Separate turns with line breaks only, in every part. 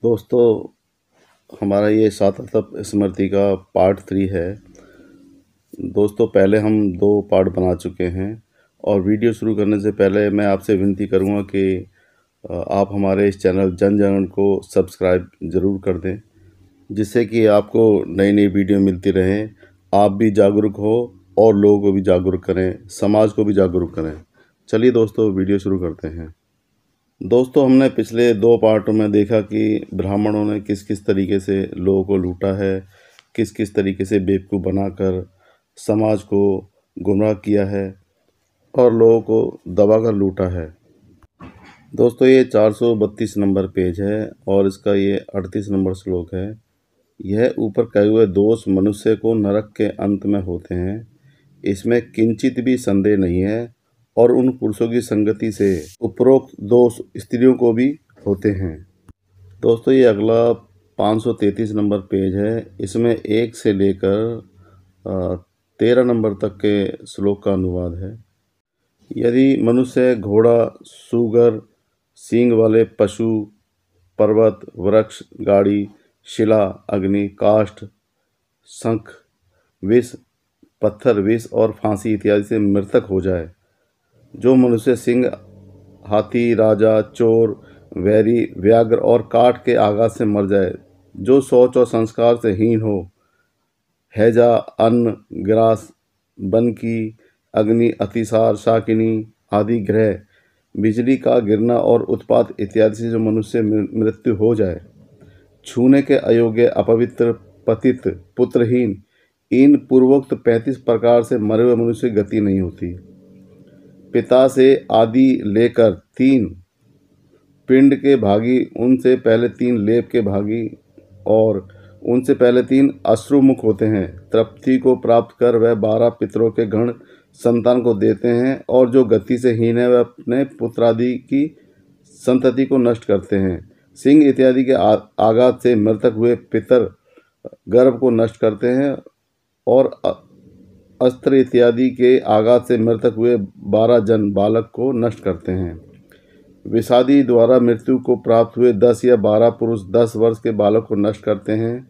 दोस्तों, हमारा ये सातत्य स्मृति का पार्ट 3 है। दोस्तों, पहले हम 2 पार्ट बना चुके हैं और वीडियो शुरू करने से पहले मैं आपसे विनती करूंगा कि आप हमारे इस चैनल जन जन को सब्सक्राइब ज़रूर कर दें, जिससे कि आपको नई नई वीडियो मिलती रहें। आप भी जागरूक हो और लोगों को भी जागरूक करें, समाज को भी जागरूक करें। चलिए दोस्तों, वीडियो शुरू करते हैं। दोस्तों, हमने पिछले 2 पार्टों में देखा कि ब्राह्मणों ने किस किस तरीके से लोगों को लूटा है, किस किस तरीके से बेवकूफ़ बनाकर समाज को गुमराह किया है और लोगों को दबाकर लूटा है। दोस्तों, ये 432 नंबर पेज है और इसका ये 38 नंबर श्लोक है। यह ऊपर कहे हुए दोष मनुष्य को नरक के अंत में होते हैं, इसमें किंचित भी संदेह नहीं है, और उन पुरुषों की संगति से उपरोक्त दोष स्त्रियों को भी होते हैं। दोस्तों, ये अगला 533 नंबर पेज है। इसमें 1 से लेकर 13 नंबर तक के श्लोक का अनुवाद है। यदि मनुष्य, घोड़ा, सूगर, सींग वाले पशु, पर्वत, वृक्ष, गाड़ी, शिला, अग्नि, काष्ठ, शंख, विष, पत्थर, विष और फांसी इत्यादि से मृतक हो जाए, जो मनुष्य सिंह, हाथी, राजा, चोर, वैरी, व्याघ्र और काठ के आघात से मर जाए, जो शौच और संस्कार से हीन हो, हैजा, अन्न, ग्रास, वन की अग्नि, अतिसार, शाकिनी आदि ग्रह, बिजली का गिरना और उत्पात इत्यादि से जो मनुष्य मृत्यु हो जाए, छूने के अयोग्य, अपवित्र, पतित, पुत्रहीन, इन पूर्वोक्त 35 प्रकार से मरे हुए मनुष्य की गति नहीं होती। पिता से आदि लेकर 3 पिंड के भागी, उनसे पहले 3 लेप के भागी और उनसे पहले 3 अश्रुमुख होते हैं। तृप्ति को प्राप्त कर वह 12 पितरों के गण संतान को देते हैं, और जो गति से हीन है वह अपने पुत्रादि की संतति को नष्ट करते हैं। सिंह इत्यादि के आघात से मृतक हुए पितर गर्भ को नष्ट करते हैं, और अस्त्र इत्यादि के आघात से मृतक हुए 12 जन बालक को नष्ट करते हैं। विषादी द्वारा मृत्यु को प्राप्त हुए 10 या 12 पुरुष 10 वर्ष के बालक को नष्ट करते हैं।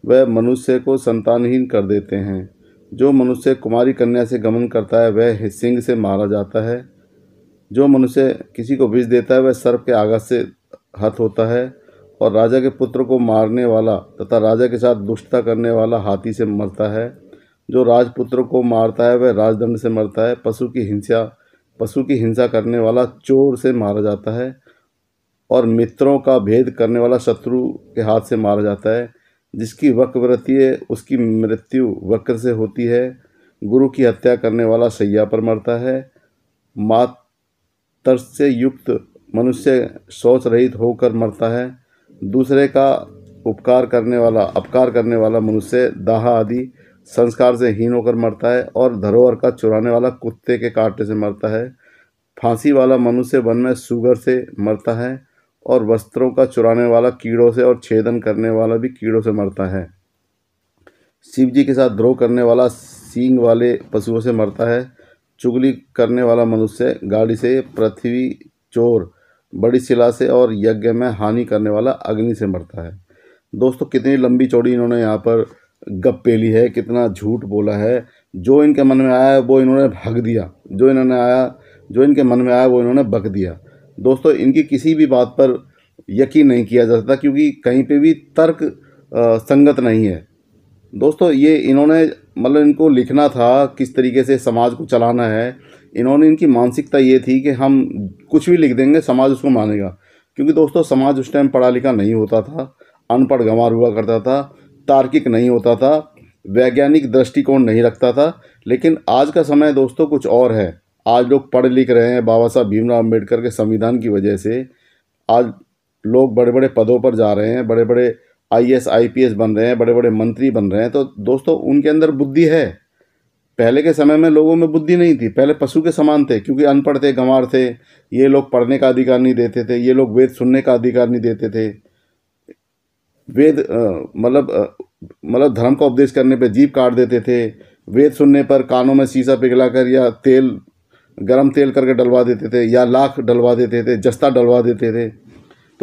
वह मनुष्य को संतानहीन कर देते हैं। जो मनुष्य कुमारी कन्या से गमन करता है वह सिंह से मारा जाता है। जो मनुष्य किसी को विष देता है वह सर्प के आघात से हत होता है, और राजा के पुत्र को मारने वाला तथा राजा के साथ दुष्टता करने वाला हाथी से मरता है। जो राजपुत्र को मारता है वह राजदंड से मरता है। पशु की हिंसा करने वाला चोर से मारा जाता है, और मित्रों का भेद करने वाला शत्रु के हाथ से मारा जाता है। जिसकी वक्रवृत्ति है उसकी मृत्यु वक्र से होती है। गुरु की हत्या करने वाला शैया पर मरता है। मातर से युक्त मनुष्य शौच रहित होकर मरता है। दूसरे का अपकार करने वाला मनुष्य दाह आदि संस्कार से हीन होकर मरता है, और धरोहर का चुराने वाला कुत्ते के काटने से मरता है। फांसी वाला मनुष्य वन में सूगर से मरता है, और वस्त्रों का चुराने वाला कीड़ों से, और छेदन करने वाला भी कीड़ों से मरता है। शिव जी के साथ द्रोह करने वाला सींग वाले पशुओं से मरता है। चुगली करने वाला मनुष्य गाड़ी से, पृथ्वी, चोर, बड़ी शिला से, और यज्ञ में हानि करने वाला अग्नि से मरता है। दोस्तों, कितनी लंबी चौड़ी इन्होंने यहाँ पर गप्पे ली है, कितना झूठ बोला है। जो इनके मन में आया वो इन्होंने भाग दिया, जो इनके मन में आया वो इन्होंने बक दिया। दोस्तों, इनकी किसी भी बात पर यकीन नहीं किया जा सकता, क्योंकि कहीं पे भी तर्क संगत नहीं है। दोस्तों, ये इन्होंने इनको लिखना था किस तरीके से समाज को चलाना है। इनकी मानसिकता ये थी कि हम कुछ भी लिख देंगे, समाज उसको मानेगा। क्योंकि दोस्तों, समाज उस टाइम पढ़ा लिखा नहीं होता था, अनपढ़ गंवार हुआ करता था, तार्किक नहीं होता था, वैज्ञानिक दृष्टिकोण नहीं रखता था। लेकिन आज का समय दोस्तों कुछ और है। आज लोग पढ़ लिख रहे हैं। बाबा साहब भीमराव अम्बेडकर के संविधान की वजह से आज लोग बड़े बड़े पदों पर जा रहे हैं, बड़े बड़े IAS IPS बन रहे हैं, बड़े बड़े मंत्री बन रहे हैं। तो दोस्तों, उनके अंदर बुद्धि है। पहले के समय में लोगों में बुद्धि नहीं थी। पहले पशु के समान थे, क्योंकि अनपढ़ थे, गंवार थे। ये लोग पढ़ने का अधिकार नहीं देते थे। ये लोग वेद सुनने का अधिकार नहीं देते थे। वेद धर्म का उपदेश करने पे जीभ काट देते थे। वेद सुनने पर कानों में शीशा पिघलाकर या गरम तेल करके डलवा देते थे, या लाख डलवा देते थे, जस्ता डलवा देते थे।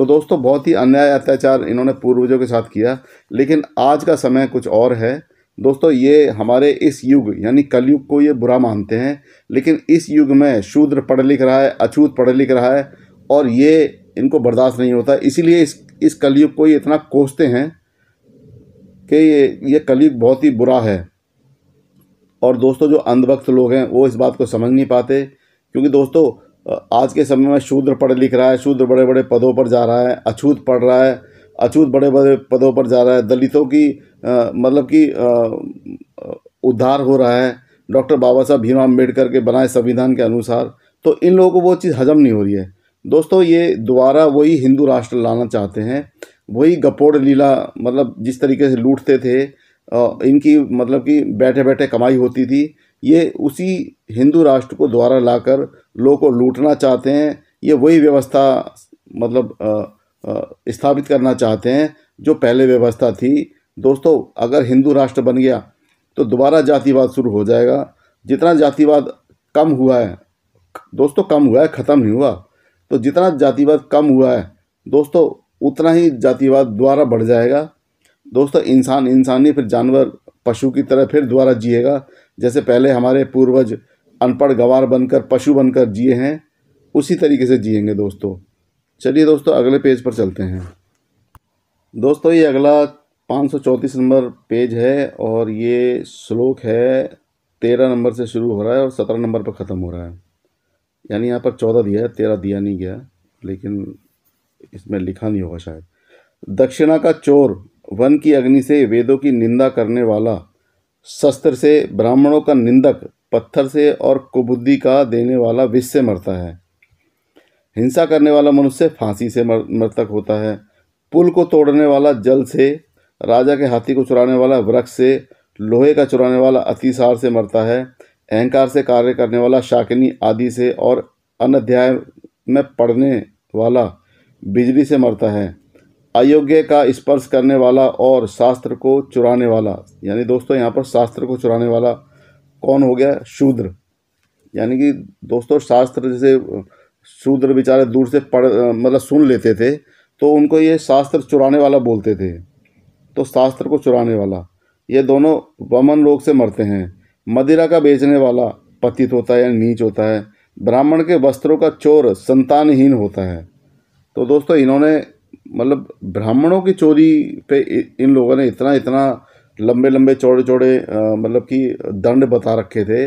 तो दोस्तों बहुत ही अन्याय अत्याचार इन्होंने पूर्वजों के साथ किया, लेकिन आज का समय कुछ और है दोस्तों। ये हमारे इस युग यानी कलयुग को ये बुरा मानते हैं, लेकिन इस युग में शूद्र पढ़ लिख रहा है, अछूत पढ़ लिख रहा है, और ये इनको बर्दाश्त नहीं होता। इसीलिए इस कलयुग को ये इतना कोसते हैं कि ये कलयुग बहुत ही बुरा है। और दोस्तों जो अंधभक्त लोग हैं वो इस बात को समझ नहीं पाते, क्योंकि दोस्तों आज के समय में शूद्र पढ़ लिख रहा है, शूद्र बड़े बड़े पदों पर जा रहा है, अछूत पढ़ रहा है, अछूत बड़े बड़े पदों पर जा रहा है, दलितों की मतलब कि उद्धार हो रहा है डॉक्टर बाबा साहब भीमराव अम्बेडकर के बनाए संविधान के अनुसार। तो इन लोगों को वो चीज़ हजम नहीं हो रही है दोस्तों। ये दोबारा वही हिंदू राष्ट्र लाना चाहते हैं, वही गपोड़ लीला, मतलब जिस तरीके से लूटते थे, इनकी मतलब कि बैठे बैठे कमाई होती थी, ये उसी हिंदू राष्ट्र को दोबारा लाकर लोगों को लूटना चाहते हैं। ये वही व्यवस्था मतलब स्थापित करना चाहते हैं जो पहले व्यवस्था थी दोस्तों। अगर हिंदू राष्ट्र बन गया तो दोबारा जातिवाद शुरू हो जाएगा। जितना जातिवाद कम हुआ है दोस्तों, कम हुआ है, ख़त्म नहीं हुआ। तो जितना जातिवाद कम हुआ है दोस्तों, उतना ही जातिवाद दोबारा बढ़ जाएगा दोस्तों। इंसानी फिर जानवर पशु की तरह फिर दोबारा जिएगा। जैसे पहले हमारे पूर्वज अनपढ़ गंवार बनकर पशु बनकर जिए हैं, उसी तरीके से जिएंगे दोस्तों। चलिए दोस्तों अगले पेज पर चलते हैं। दोस्तों ये अगला 534 नंबर पेज है, और ये श्लोक है 13 नंबर से शुरू हो रहा है और 17 नंबर पर ख़त्म हो रहा है। यानी यहाँ पर 14 दिया है, 13 दिया नहीं गया, लेकिन इसमें लिखा नहीं होगा शायद। दक्षिणा का चोर, वन की अग्नि से वेदों की निंदा करने वाला, शस्त्र से ब्राह्मणों का निंदक, पत्थर से और कुबुद्धि का देने वाला विष से मरता है। हिंसा करने वाला मनुष्य फांसी से मृतक होता है। पुल को तोड़ने वाला जल से, राजा के हाथी को चुराने वाला वृक्ष से, लोहे का चुराने वाला अतिसार से मरता है। अहंकार से कार्य करने वाला शाकिनी आदि से, और अनध्याय में पड़ने वाला बिजली से मरता है। अयोग्य का स्पर्श करने वाला और शास्त्र को चुराने वाला, यानी दोस्तों यहाँ पर शास्त्र को चुराने वाला कौन हो गया? शूद्र। यानी कि दोस्तों शास्त्र, जैसे शूद्र बेचारे दूर से पढ़ मतलब सुन लेते थे, तो उनको ये शास्त्र चुराने वाला बोलते थे। तो शास्त्र को चुराने वाला, ये दोनों वमन रोग से मरते हैं। मदिरा का बेचने वाला पतित होता है या नीच होता है। ब्राह्मण के वस्त्रों का चोर संतानहीन होता है। तो दोस्तों इन्होंने मतलब ब्राह्मणों की चोरी पे इन लोगों ने इतना इतना लंबे लंबे चौड़े चौड़े मतलब कि दंड बता रखे थे।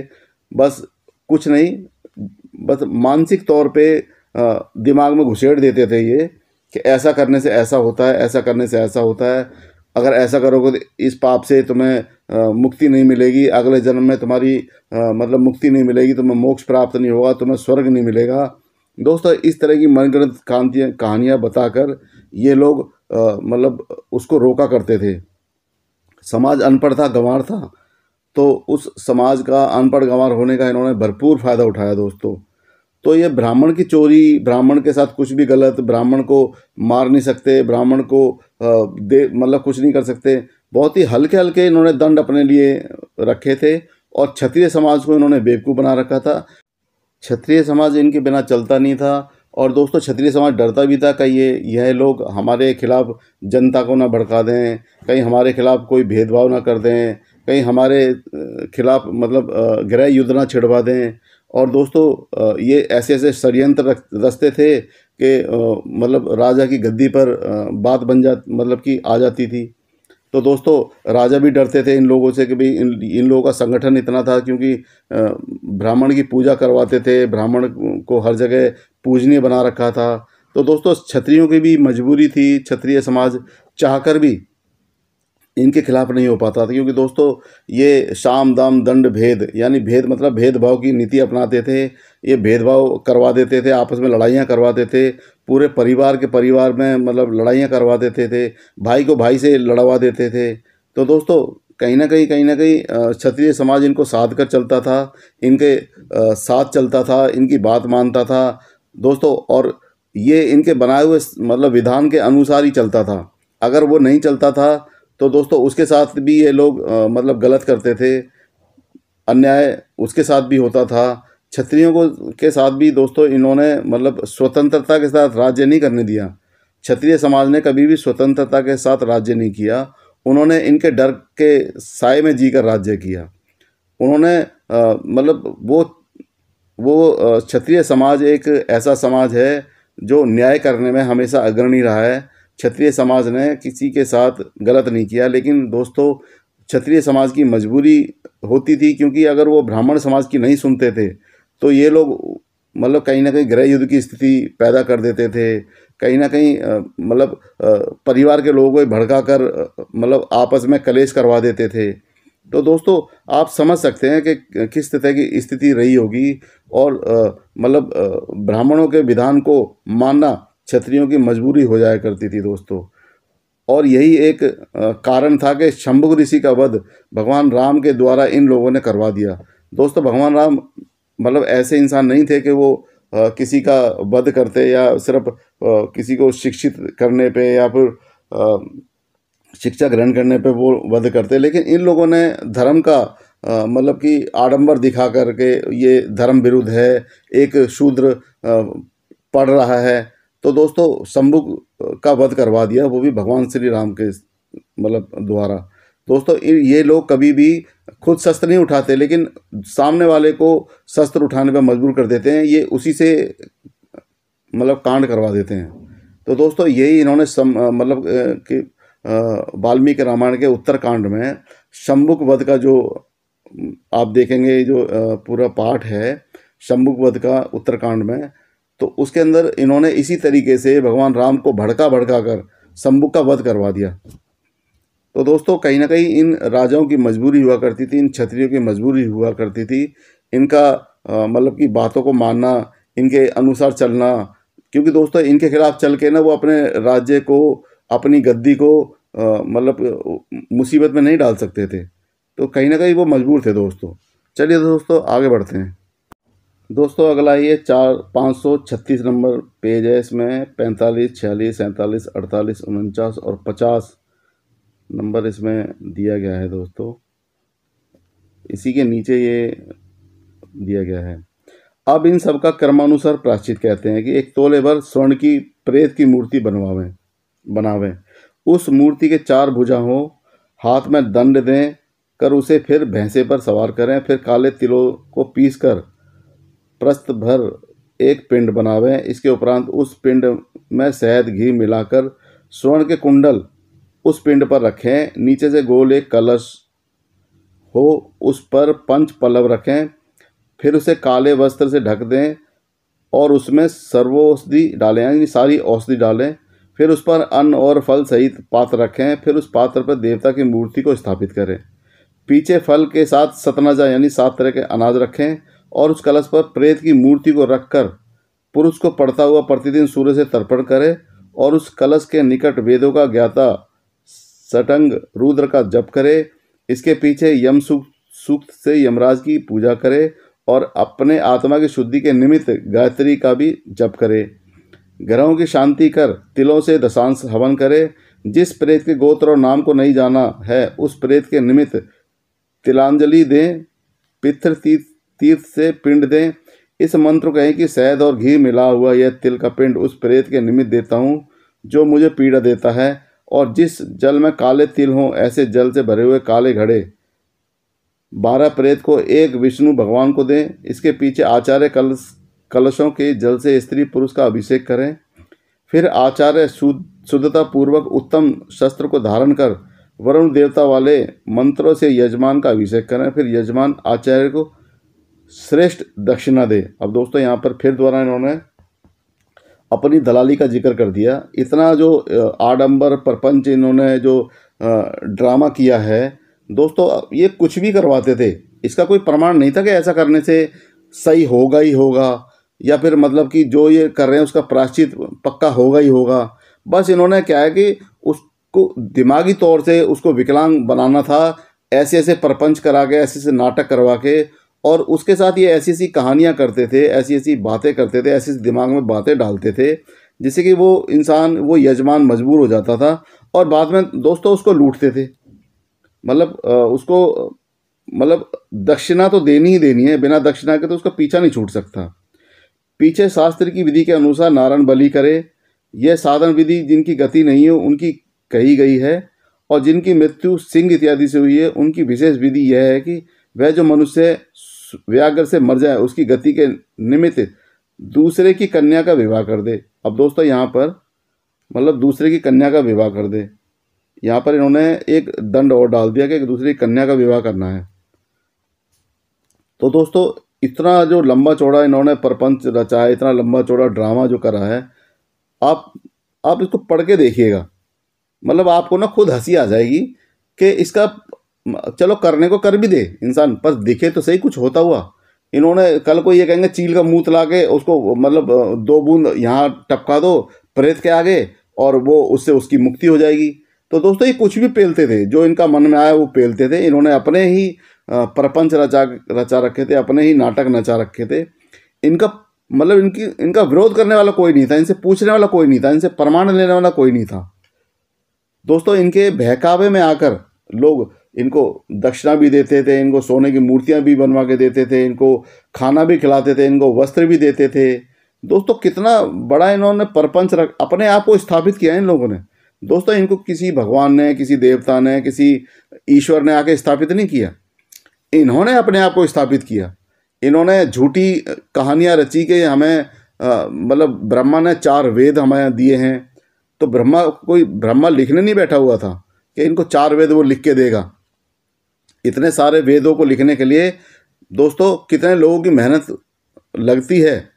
बस कुछ नहीं, बस मानसिक तौर पे दिमाग में घुसेड़ देते थे ये कि ऐसा करने से ऐसा होता है, ऐसा करने से ऐसा होता है, अगर ऐसा करोगे तो इस पाप से तुम्हें मुक्ति नहीं मिलेगी, अगले जन्म में तुम्हारी मतलब मुक्ति नहीं मिलेगी, तुम्हें मोक्ष प्राप्त नहीं होगा, तुम्हें स्वर्ग नहीं मिलेगा। दोस्तों इस तरह की मनगढ़ंत कहानियाँ बताकर ये लोग मतलब उसको रोका करते थे। समाज अनपढ़ था, गंवार था, तो उस समाज का अनपढ़ गंवार होने का इन्होंने भरपूर फ़ायदा उठाया दोस्तों। तो ये ब्राह्मण की चोरी, ब्राह्मण के साथ कुछ भी गलत, ब्राह्मण को मार नहीं सकते, ब्राह्मण को मतलब कुछ नहीं कर सकते, बहुत ही हल्के हल्के इन्होंने दंड अपने लिए रखे थे। और क्षत्रिय समाज को इन्होंने बेवकूफ़ बना रखा था। क्षत्रिय समाज इनके बिना चलता नहीं था। और दोस्तों क्षत्रिय समाज डरता भी था कि यह लोग हमारे खिलाफ जनता को ना भड़का दें, कहीं हमारे खिलाफ कोई भेदभाव ना कर दें, कहीं हमारे खिलाफ मतलब गृह युद्ध ना छिड़वा दें। और दोस्तों ये ऐसे ऐसे षड्यंत्र रचते थे कि मतलब राजा की गद्दी पर बात बन मतलब कि आ जाती थी। तो दोस्तों राजा भी डरते थे इन लोगों से कि भाई इन लोगों का संगठन इतना था, क्योंकि ब्राह्मण की पूजा करवाते थे, ब्राह्मण को हर जगह पूजनीय बना रखा था। तो दोस्तों क्षत्रियों की भी मजबूरी थी, क्षत्रिय समाज चाहकर भी इनके खिलाफ नहीं हो पाता था, क्योंकि दोस्तों ये साम दाम दंड भेद, यानी भेद मतलब भेदभाव की नीति अपनाते थे। ये भेदभाव करवा देते थे, आपस में लड़ाइयाँ करवा देते, पूरे परिवार के परिवार में मतलब लड़ाइयाँ करवा देते थे, भाई को भाई से लड़वा देते थे। तो दोस्तों कहीं ना कहीं क्षत्रिय समाज इनको साध कर चलता था, इनके साथ चलता था, इनकी बात मानता था दोस्तों। और ये इनके बनाए हुए मतलब विधान के अनुसार ही चलता था। अगर वो नहीं चलता था तो दोस्तों उसके साथ भी ये लोग मतलब गलत करते थे, अन्याय उसके साथ भी होता था। क्षत्रियों को के साथ भी दोस्तों इन्होंने मतलब स्वतंत्रता के साथ राज्य नहीं करने दिया। क्षत्रिय समाज ने कभी भी स्वतंत्रता के साथ राज्य नहीं किया। उन्होंने इनके डर के साए में जीकर राज्य किया। उन्होंने मतलब वो क्षत्रिय समाज एक ऐसा समाज है जो न्याय करने में हमेशा अग्रणी रहा है। क्षत्रिय समाज ने किसी के साथ गलत नहीं किया, लेकिन दोस्तों क्षत्रिय समाज की मजबूरी होती थी, क्योंकि अगर वो ब्राह्मण समाज की नहीं सुनते थे तो ये लोग मतलब कहीं ना कहीं गृह युद्ध की स्थिति पैदा कर देते थे। कहीं ना कहीं मतलब परिवार के लोगों को भड़का कर मतलब आपस में कलेश करवा देते थे। तो दोस्तों आप समझ सकते हैं कि किस तरह की स्थिति रही होगी। और मतलब ब्राह्मणों के विधान को मानना क्षत्रियों की मजबूरी हो जाया करती थी दोस्तों। और यही एक कारण था कि शंभुक ऋषि का वध भगवान राम के द्वारा इन लोगों ने करवा दिया। दोस्तों भगवान राम मतलब ऐसे इंसान नहीं थे कि वो किसी का वध करते या सिर्फ किसी को शिक्षित करने पे या फिर शिक्षा ग्रहण करने पे वो वध करते, लेकिन इन लोगों ने धर्म का मतलब कि आडंबर दिखा करके ये धर्म विरुद्ध है, एक शूद्र पढ़ रहा है, तो दोस्तों शंभुक का वध करवा दिया, वो भी भगवान श्री राम के मतलब द्वारा। दोस्तों ये लोग कभी भी खुद शस्त्र नहीं उठाते, लेकिन सामने वाले को शस्त्र उठाने पर मजबूर कर देते हैं। ये उसी से मतलब कांड करवा देते हैं। तो दोस्तों यही इन्होंने मतलब कि वाल्मीकि रामायण के उत्तरकांड में शंभुक वध का जो आप देखेंगे जो पूरा पाठ है शंभुक वध का उत्तरकांड में, तो उसके अंदर इन्होंने इसी तरीके से भगवान राम को भड़का कर शंभुक का वध करवा दिया। तो दोस्तों कहीं ना कहीं इन राजाओं की मजबूरी हुआ करती थी, इन क्षत्रियों की मजबूरी हुआ करती थी, इनका मतलब कि बातों को मानना, इनके अनुसार चलना, क्योंकि दोस्तों इनके खिलाफ चल के ना वो अपने राज्य को, अपनी गद्दी को मतलब मुसीबत में नहीं डाल सकते थे। तो कहीं ना कहीं वो मजबूर थे दोस्तों। चलिए दोस्तों आगे बढ़ते हैं। दोस्तों अगला ये 536 नंबर पेज है। इसमें 45, 46, 47, 48, 49 और 50 नंबर इसमें दिया गया है दोस्तों। इसी के नीचे ये दिया गया है। अब इन सब का क्रमानुसार प्रायश्चित कहते हैं कि एक तोले भर स्वर्ण की प्रेत की मूर्ति बनावें, उस मूर्ति के 4 भुजा हो, हाथ में दंड दें कर उसे फिर भैंसे पर सवार करें, फिर काले तिलों को पीस कर प्रस्थ भर एक पिंड बनावें। इसके उपरांत उस पिंड में शहद घी मिलाकर स्वर्ण के कुंडल उस पिंड पर रखें। नीचे से गोल एक कलश हो, उस पर 5 पल्लव रखें, फिर उसे काले वस्त्र से ढक दें और उसमें सर्वौषधि डालें, यानी सारी औषधि डालें। फिर उस पर अन्न और फल सहित पात्र रखें, फिर उस पात्र पर देवता की मूर्ति को स्थापित करें। पीछे फल के साथ सतनजा यानी 7 तरह के अनाज रखें और उस कलश पर प्रेत की मूर्ति को रखकर पुरुष को पढ़ता हुआ प्रतिदिन सूर्य से तर्पण करे और उस कलश के निकट वेदों का ज्ञाता सटंग रुद्र का जप करे। इसके पीछे यम सूक्त से यमराज की पूजा करे और अपने आत्मा की शुद्धि के निमित्त गायत्री का भी जप करे। ग्रहों की शांति कर तिलों से दशांश हवन करे। जिस प्रेत के गोत्र और नाम को नहीं जाना है उस प्रेत के निमित्त तिलांजलि दें, पितृ तीर्थ से पिंड दें। इस मंत्र को कहें कि शहद और घी मिला हुआ यह तिल का पिंड उस प्रेत के निमित्त देता हूँ जो मुझे पीड़ा देता है, और जिस जल में काले तिल हों ऐसे जल से भरे हुए काले घड़े 12 प्रेत को एक विष्णु भगवान को दें। इसके पीछे आचार्य कलशों के जल से स्त्री पुरुष का अभिषेक करें। फिर आचार्य शुद्धता पूर्वक उत्तम शस्त्र को धारण कर वरुण देवता वाले मंत्रों से यजमान का अभिषेक करें। फिर यजमान आचार्य को श्रेष्ठ दक्षिणा दे। अब दोस्तों यहाँ पर फिर द्वारा इन्होंने अपनी दलाली का जिक्र कर दिया। इतना जो आडंबर प्रपंच इन्होंने जो ड्रामा किया है दोस्तों, ये कुछ भी करवाते थे, इसका कोई प्रमाण नहीं था कि ऐसा करने से सही होगा ही होगा, या फिर मतलब कि जो ये कर रहे हैं उसका प्रायश्चित पक्का होगा ही होगा। बस इन्होंने क्या है कि उसको दिमागी तौर से उसको विकलांग बनाना था, ऐसे ऐसे प्रपंच करा के, ऐसे ऐसे नाटक करवा के, और उसके साथ ये ऐसी ऐसी कहानियाँ करते थे, ऐसी ऐसी बातें करते थे, ऐसी दिमाग में बातें डालते थे जिससे कि वो इंसान, वो यजमान मजबूर हो जाता था और बाद में दोस्तों उसको लूटते थे। मतलब उसको मतलब दक्षिणा तो देनी ही देनी है, बिना दक्षिणा के तो उसका पीछा नहीं छूट सकता। पीछे शास्त्र की विधि के अनुसार नारायण बलि करे, यह साधन विधि जिनकी गति नहीं है उनकी कही गई है, और जिनकी मृत्यु सिंह इत्यादि से हुई है उनकी विशेष विधि यह है कि वह जो मनुष्य व्याघ्र से मर जाए उसकी गति के निमित्त दूसरे की कन्या का विवाह कर दे। अब दोस्तों यहाँ पर मतलब दूसरे की कन्या का विवाह कर दे, यहाँ पर इन्होंने एक दंड और डाल दिया कि दूसरी कन्या का विवाह करना है। तो दोस्तों इतना जो लंबा चौड़ा इन्होंने प्रपंच रचा है, इतना लंबा चौड़ा ड्रामा जो करा है, आप इसको पढ़ के देखिएगा, मतलब आपको ना खुद हंसी आ जाएगी कि इसका चलो करने को कर भी दे इंसान, पर दिखे तो सही कुछ होता हुआ। इन्होंने कल को ये कहेंगे चील का मुंह ला के उसको मतलब 2 बूंद यहाँ टपका दो प्रेत के आगे और वो उससे उसकी मुक्ति हो जाएगी। तो दोस्तों ये कुछ भी पेलते थे, जो इनका मन में आया वो पेलते थे। इन्होंने अपने ही प्रपंच रचा रखे थे, अपने ही नाटक नचा रखे थे। इनका मतलब इनका विरोध करने वाला कोई नहीं था, इनसे पूछने वाला कोई नहीं था, इनसे प्रमाण लेने वाला कोई नहीं था। दोस्तों इनके बहकावे में आकर लोग इनको दक्षिणा भी देते थे, इनको सोने की मूर्तियां भी बनवा के देते थे, इनको खाना भी खिलाते थे, इनको वस्त्र भी देते थे। दोस्तों कितना बड़ा इन्होंने प्रपंच अपने आप को स्थापित किया इन लोगों ने। दोस्तों इनको किसी भगवान ने, किसी देवता ने, किसी ईश्वर ने आके स्थापित नहीं किया, इन्होंने अपने आप को स्थापित किया। इन्होंने झूठी कहानियां रची कि हमें मतलब ब्रह्मा ने 4 वेद हमें दिए हैं। तो ब्रह्मा लिखने नहीं बैठा हुआ था कि इनको 4 वेद वो लिख के देगा। इतने सारे वेदों को लिखने के लिए दोस्तों कितने लोगों की मेहनत लगती है,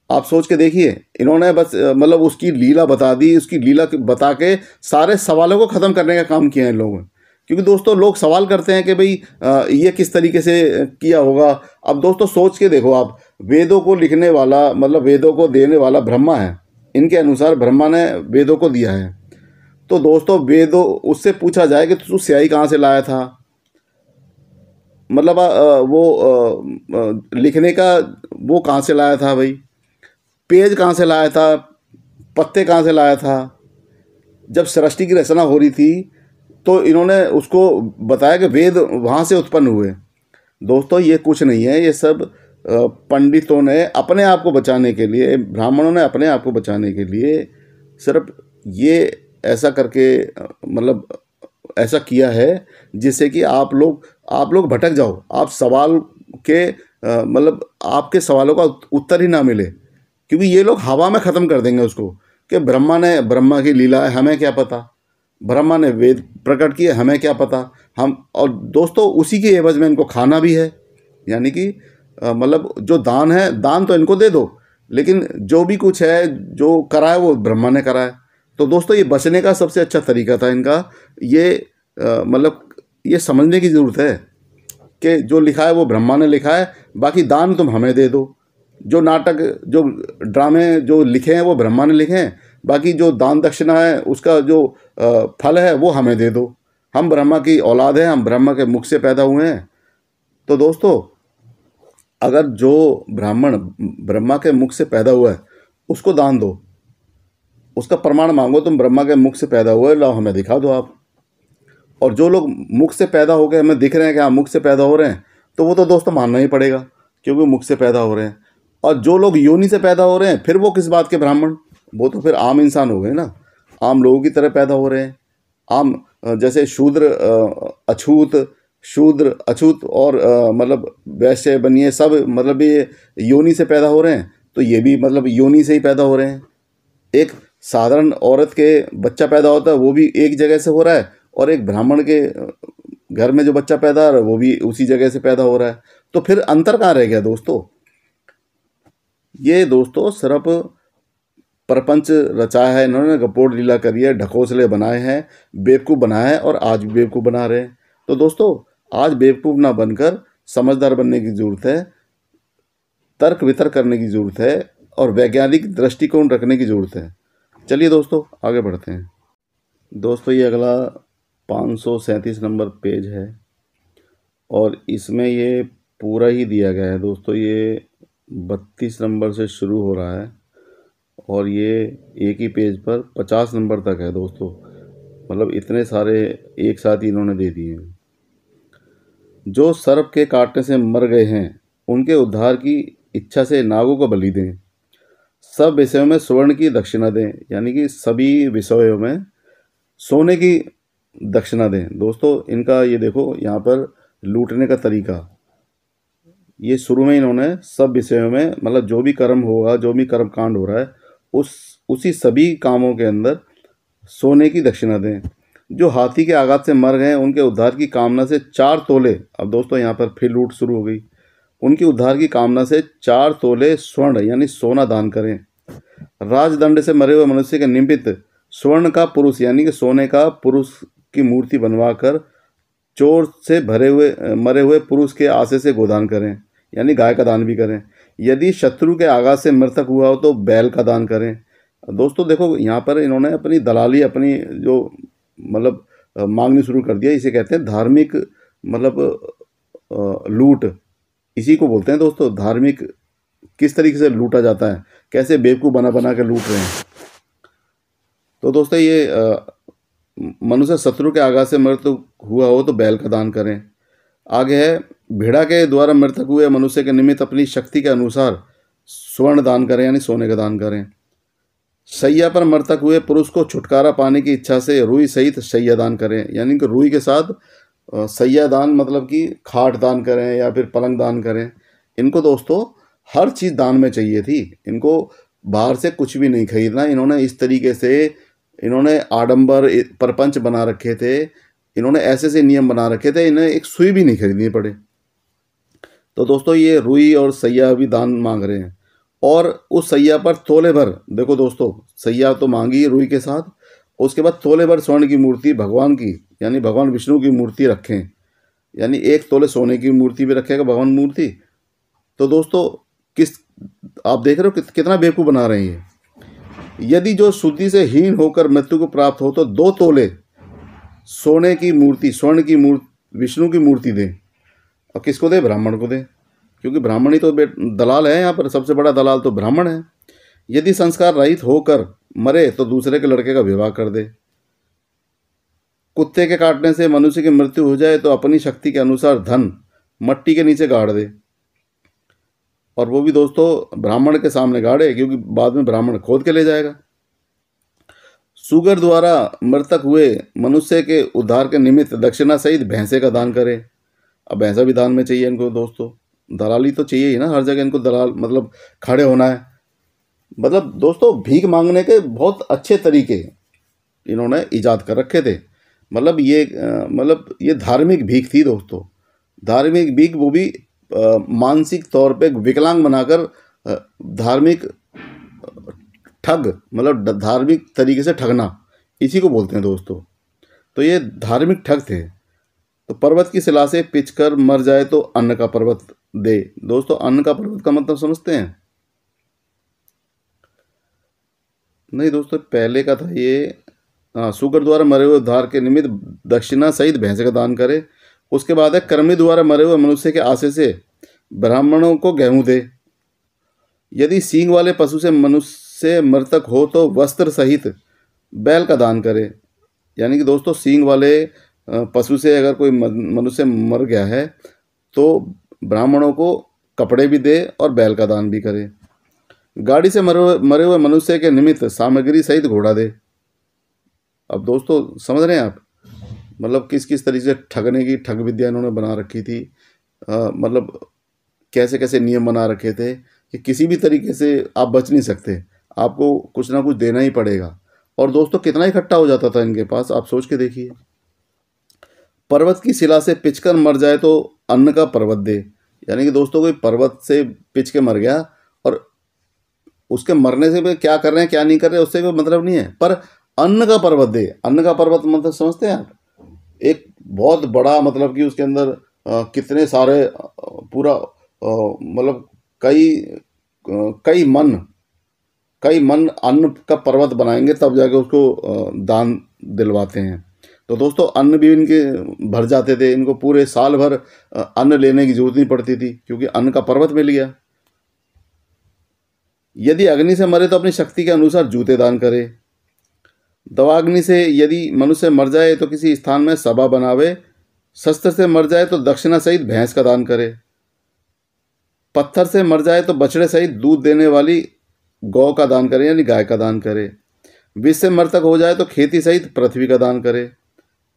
आप सोच के देखिए। इन्होंने बस मतलब उसकी लीला बता दी, उसकी लीला बता के सारे सवालों को ख़त्म करने का काम किया है इन लोगों ने। क्योंकि दोस्तों लोग सवाल करते हैं कि भाई ये किस तरीके से किया होगा। अब दोस्तों सोच के देखो आप, वेदों को लिखने वाला मतलब वेदों को देने वाला ब्रह्मा है, इनके अनुसार ब्रह्मा ने वेदों को दिया है। तो दोस्तों वेदों उससे पूछा जाए कि तू स्याही कहाँ से लाया था, मतलब लिखने का वो कहाँ से लाया था भाई, पेज कहाँ से लाया था, पत्ते कहाँ से लाया था। जब सृष्टि की रचना हो रही थी तो इन्होंने उसको बताया कि वेद वहाँ से उत्पन्न हुए। दोस्तों ये कुछ नहीं है, ये सब पंडितों ने अपने आप को बचाने के लिए, ब्राह्मणों ने अपने आप को बचाने के लिए सिर्फ ये ऐसा करके मतलब ऐसा किया है जिससे कि आप लोग भटक जाओ, आप सवाल के मतलब आपके सवालों का उत्तर ही ना मिले। क्योंकि ये लोग हवा में ख़त्म कर देंगे उसको कि ब्रह्मा की लीला है, हमें क्या पता, ब्रह्मा ने वेद प्रकट किए, हमें क्या पता। हम और दोस्तों उसी के एवज में इनको खाना भी है, यानी कि मतलब जो दान है, दान तो इनको दे दो, लेकिन जो भी कुछ है जो करा है वो ब्रह्मा ने करा है। तो दोस्तों ये बचने का सबसे अच्छा तरीका था इनका, ये मतलब ये समझने की ज़रूरत है कि जो लिखा है वो ब्रह्मा ने लिखा है, बाकी दान तुम हमें दे दो। जो नाटक, जो ड्रामे जो लिखे हैं वो ब्रह्मा ने लिखे हैं, बाकी जो दान दक्षिणा है उसका जो फल है वो हमें दे दो। हम ब्रह्मा की औलाद हैं, हम ब्रह्मा के मुख से पैदा हुए हैं। तो दोस्तों अगर जो ब्राह्मण ब्रह्मा के मुख से पैदा हुआ है उसको दान दो, उसका प्रमाण मांगो, तुम ब्रह्मा के मुख से पैदा हुए, लाओ हमें दिखा दो आप। और जो लोग मुख से पैदा हो गए, हमें दिख रहे हैं कि हाँ मुख से पैदा हो रहे हैं, तो वो तो दोस्तों मानना ही पड़ेगा क्योंकि मुख से पैदा हो रहे हैं। और जो लोग योनि से पैदा हो रहे हैं, फिर वो किस बात के ब्राह्मण, वो तो फिर आम इंसान हो गए ना, आम लोगों की तरह पैदा हो रहे हैं। आम जैसे शूद्र अछूत और मतलब वैश्य बनिए सब मतलब ये योनि से पैदा हो रहे हैं, तो ये भी मतलब योनि से ही पैदा हो रहे हैं। एक साधारण औरत के बच्चा पैदा होता है वो भी एक जगह से हो रहा है, और एक ब्राह्मण के घर में जो बच्चा पैदा हो रहा है वो भी उसी जगह से पैदा हो रहा है। तो फिर अंतर कहाँ रह गया दोस्तों। ये दोस्तों सिर्फ प्रपंच रचाया है इन्होंने, गपोड़ लीला करी है, ढकोसले बनाए हैं, बेवकूफ़ बनाया है और आज भी बेवकूफ़ बना रहे हैं। तो दोस्तों आज बेवकूफ़ ना बनकर समझदार बनने की ज़रूरत है, तर्क वितर्क करने की ज़रूरत है और वैज्ञानिक दृष्टिकोण रखने की ज़रूरत है। चलिए दोस्तों आगे बढ़ते हैं। दोस्तों ये अगला 537 नंबर पेज है और इसमें ये पूरा ही दिया गया है दोस्तों। ये 32 नंबर से शुरू हो रहा है और ये एक ही पेज पर 50 नंबर तक है दोस्तों। मतलब इतने सारे एक साथ ही इन्होंने दे दिए हैं। जो सर्प के काटने से मर गए हैं उनके उद्धार की इच्छा से नागों को बलि दें। सब विषयों में स्वर्ण की दक्षिणा दें, यानी कि सभी विषयों में सोने की दक्षिणा दें। दोस्तों इनका ये देखो यहाँ पर लूटने का तरीका, ये शुरू में इन्होंने सब विषयों में मतलब जो भी कर्म होगा, जो भी कर्म कांड हो रहा है, उसी सभी कामों के अंदर सोने की दक्षिणा दें। जो हाथी के आघात से मर गए उनके उद्धार की कामना से 4 तोले, अब दोस्तों यहाँ पर फिर लूट शुरू हो गई, उनकी उद्धार की कामना से 4 तोले स्वर्ण यानी सोना दान करें। राजदंड से मरे हुए मनुष्य के निमित्त स्वर्ण का पुरुष यानी कि सोने का पुरुष की मूर्ति बनवाकर चोर से मरे हुए पुरुष के आशे से गोदान करें, यानी गाय का दान भी करें। यदि शत्रु के आघात से मृतक हुआ हो तो बैल का दान करें। दोस्तों देखो यहाँ पर इन्होंने अपनी दलाली, अपनी जो मतलब मांगनी शुरू कर दिया। इसे कहते हैं धार्मिक मतलब लूट, इसी को बोलते हैं दोस्तों धार्मिक। किस तरीके से लूटा जाता है, कैसे बेवकूफ़ बना बना के लूट रहे हैं। तो दोस्तों ये मनुष्य शत्रु के आघात से मृत्यु हुआ हो तो बैल का दान करें। आगे है, भेड़ा के द्वारा मृतक हुए मनुष्य के निमित्त अपनी शक्ति के अनुसार स्वर्ण दान करें, यानी सोने का दान करें। शैया पर मृतक हुए पुरुष को छुटकारा पाने की इच्छा से रुई सहित शैया दान करें, यानी कि रुई के साथ शैया दान मतलब कि खाट दान करें या फिर पलंग दान करें। इनको दोस्तों हर चीज़ दान में चाहिए थी, इनको बाहर से कुछ भी नहीं खरीदना। इन्होंने इस तरीके से इन्होंने आडंबर प्रपंच बना रखे थे, इन्होंने ऐसे नियम बना रखे थे, इन्हें एक सुई भी नहीं खरीदनी पड़े। तो दोस्तों ये रुई और सैया भी दान मांग रहे हैं, और उस सैया पर तोले भर, देखो दोस्तों सैया तो मांगी रुई के साथ, उसके बाद तोले भर स्वर्ण की मूर्ति भगवान की यानी भगवान विष्णु की मूर्ति रखें, यानी 1 तोले सोने की मूर्ति भी रखेगा भगवान मूर्ति। तो दोस्तों आप देख रहे हो कितना बेवकूफ़ बना रहे हैं ये। यदि जो शुद्धि से हीन होकर मृत्यु को प्राप्त हो तो 2 तोले सोने की मूर्ति, स्वर्ण की मूर्ति, विष्णु की मूर्ति दें। और किसको दे? ब्राह्मण को दे, क्योंकि ब्राह्मण ही तो दलाल है यहाँ पर, सबसे बड़ा दलाल तो ब्राह्मण है। यदि संस्कार रहित होकर मरे तो दूसरे के लड़के का विवाह कर दे। कुत्ते के काटने से मनुष्य की मृत्यु हो जाए तो अपनी शक्ति के अनुसार धन मट्टी के नीचे गाड़ दे, और वो भी दोस्तों ब्राह्मण के सामने गाड़े, क्योंकि बाद में ब्राह्मण खोद के ले जाएगा। सुगर द्वारा मृतक हुए मनुष्य के उद्धार के निमित्त दक्षिणा सहित भैंसे का दान करे। अब भैंसा भी दान में चाहिए इनको दोस्तों, दलाली तो चाहिए ही ना, हर जगह इनको दलाल मतलब खड़े होना है। मतलब दोस्तों भीख मांगने के बहुत अच्छे तरीके इन्होंने ईजाद कर रखे थे। मतलब ये धार्मिक भीख थी दोस्तों, धार्मिक भीख, वो भी मानसिक तौर पे विकलांग बनाकर धार्मिक ठग, मतलब धार्मिक तरीके से ठगना, इसी को बोलते हैं दोस्तों। तो ये धार्मिक ठग थे। तो पर्वत की शिला से पिचकर मर जाए तो अन्न का पर्वत दे। दोस्तों अन्न का पर्वत का मतलब समझते हैं? नहीं दोस्तों, पहले का था ये, सुगर द्वारा मरे हुए उद्धार के निमित्त दक्षिणा सहित भैंसे का दान करे। उसके बाद है, कर्मी द्वारा मरे हुए मनुष्य के आशे से ब्राह्मणों को गेहूं दे। यदि सींग वाले पशु से मनुष्य मृतक हो तो वस्त्र सहित बैल का दान करे। यानी कि दोस्तों सींग वाले पशु से अगर कोई मनुष्य मर गया है तो ब्राह्मणों को कपड़े भी दे और बैल का दान भी करे। गाड़ी से मरे हुए मनुष्य के निमित्त सामग्री सहित घोड़ा दे। अब दोस्तों समझ रहे हैं आप, मतलब किस किस तरीके से ठगने की ठग विद्या इन्होंने बना रखी थी। मतलब कैसे कैसे नियम बना रखे थे कि किसी भी तरीके से आप बच नहीं सकते, आपको कुछ ना कुछ देना ही पड़ेगा। और दोस्तों कितना इकट्ठा हो जाता था इनके पास, आप सोच के देखिए। पर्वत की शिला से पिचकर मर जाए तो अन्न का पर्वत दे। यानी कि दोस्तों कोई पर्वत से पिच के मर गया और उसके मरने से भी क्या कर रहे हैं क्या नहीं कर रहे हैं उससे कोई मतलब नहीं है, पर अन्न का पर्वत दे। अन्न का पर्वत मतलब समझते हैं आप? एक बहुत बड़ा, मतलब कि उसके अंदर कितने सारे पूरा मतलब कई मन अन्न का पर्वत बनाएंगे, तब जाके उसको दान दिलवाते हैं। तो दोस्तों अन्न भी इनके भर जाते थे, इनको पूरे साल भर अन्न लेने की जरूरत नहीं पड़ती थी, क्योंकि अन्न का पर्वत मिल गया। यदि अग्नि से मरे तो अपनी शक्ति के अनुसार जूते दान करे। दवाग्नि से यदि मनुष्य मर जाए तो किसी स्थान में सभा बनावे। शस्त्र से मर जाए तो दक्षिणा सहित भैंस का दान करे। पत्थर से मर जाए तो बछड़े सहित दूध देने वाली गौ का दान करे यानी गाय का दान करे। विष से मृतक हो जाए तो खेती सहित पृथ्वी का दान करे।